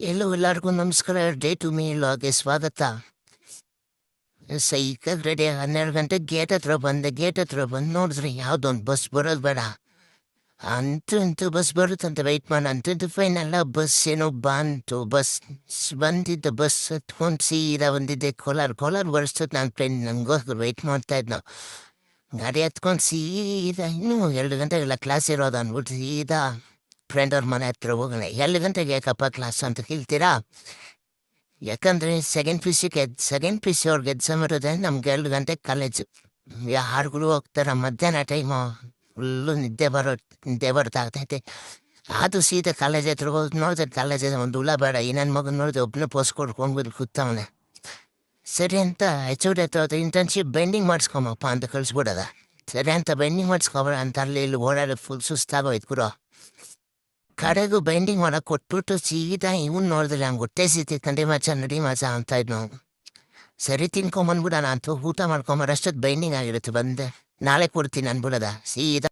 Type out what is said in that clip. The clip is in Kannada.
ಎಲ್ಲರಿಗೂ ನಮಸ್ಕಾರ. ಡೇ ಟು ಮೀ ಲಾಗೆ ಸ್ವಾಗತ. ಸೈಕಲ್ ರೆಡಿ 12 ಗಂಟೆಗೆ ಗೇಟ್ ಹತ್ರ ಬಂದು ನೋಡಿದ್ರಿ ಯಾವುದೊಂದು ಬಸ್ ಬರೋದು ಬೇಡ. ಅಂತೂ ಬಸ್ ಬರುತ್ತಂತ ವೆಯ್ಟ್ ಮಾಡಿ ಅಂತೂ ಫೈನಲ್ಲ ಬಸ್ ಏನೋ ಬಸ್ ಬಂದಿದ್ದ ಬಸ್ ಹತ್ಕೊಂಡು ಸೀದಾ ಬಂದಿದ್ದೆ ಕೋಲಾರ ಬರ್ಸ್ತದೆ. ನನ್ನ ಫ್ರೆಂಡ್ ನಮಗೋಸ್ಕರ ವೆಯ್ಟ್ ಮಾಡ್ತಾ ಇದ್ನೋ. ಗಾಡಿ ಹತ್ಕೊಂಡು ಸೀದಾ ಇನ್ನೂ 2 ಗಂಟೆಗೆಲ್ಲ ಕ್ಲಾಸ್ ಇರೋದು ಅಂದ್ಬಿಟ್ಟು ಸೀದಾ ಫ್ರೆಂಡ್ ಅವ್ರ ಮನೆ ಹತ್ರ ಹೋಗೋಣ. 2 ಗಂಟೆಗೆ ಯಾಕಪ್ಪ ಕ್ಲಾಸ್ ಅಂತ ಕೇಳ್ತೀರಾ? ಯಾಕಂದರೆ ಸೆಕೆಂಡ್ ಪಿ ಸಿ ಅವ್ರಿಗೆ ಎಕ್ಸಾಮ್ ಇರೋದೆ. ನಮ್ಗೆ 2 ಗಂಟೆಗೆ ಕಾಲೇಜು. ಯಾರುಗಳು ಹೋಗ್ತಾರೆ ಮಧ್ಯಾಹ್ನ ಟೈಮು ಫುಲ್ಲು ನಿದ್ದೆ ಬರ್ತಾಗ್ತೈತೆ. ಅದು ಸೀದಾ ಕಾಲೇಜ್ ಹತ್ರ ಹೋಗಿ ನೋಡಿದ್ರೆ ಕಾಲೇಜ್ ಒಂದು ಹುಳ ಬೇಡ. ಈ ನನ್ನ ಮಗನ ನೋಡಿದ್ರೆ ಒಬ್ಬನೇ ಪೋಸ್ಟ್ ಕೊಡ್ಕೊಂಡ್ಬಿಟ್ಟು ಕೂತವನೆ. ಸರಿ ಅಂತ HOD ಹತ್ರ ಇಂಟರ್ನ್ಶಿಪ್ ಬೆಂಡಿಂಗ್ ಮಾಡಿಸ್ಕೊಂಬಪ್ಪ ಅಂತ ಕಳಿಸ್ಬಿಡೋದ. ಸರಿ ಅಂತ ಬೆಂಡಿಂಗ್ ಮಾಡಿಸ್ಕೊಬೇಡ ಅಂತ ಅಲ್ಲಿ ಇಲ್ಲಿ ಓಡಾಡೋದು ಫುಲ್ ಸುಸ್ತಾಗೋಯ್ತು ಗುರು. ಕಡೆಗೂ ಬೈಂಡಿಂಗ್ ಮಾಡಕ್ಕೆ ಕೊಟ್ಬಿಟ್ಟು ಸೀದಾ ಇವನು ನೋಡಿದ್ರೆ ನಂಗೆ ಹೊಟ್ಟೆ ಸಿಗ್ತಿತ್ತು. ನಡಿ ಮಚ ಅಂತ ಇದ್ನು. ಸರಿ ತಿನ್ಕೊಂಬಂದ್ಬಿಡೋಣ ಅಂತ ಊಟ ಮಾಡ್ಕೊಂಬರಷ್ಟೊತ್ತು ಬೈಂಡಿಂಗ್ ಆಗಿರುತ್ತೆ. ಬಂದೆ ನಾಳೆ ಕೊಡ್ತೀನಿ ಅನ್ಬಿಡೋದ ಸೀದಾ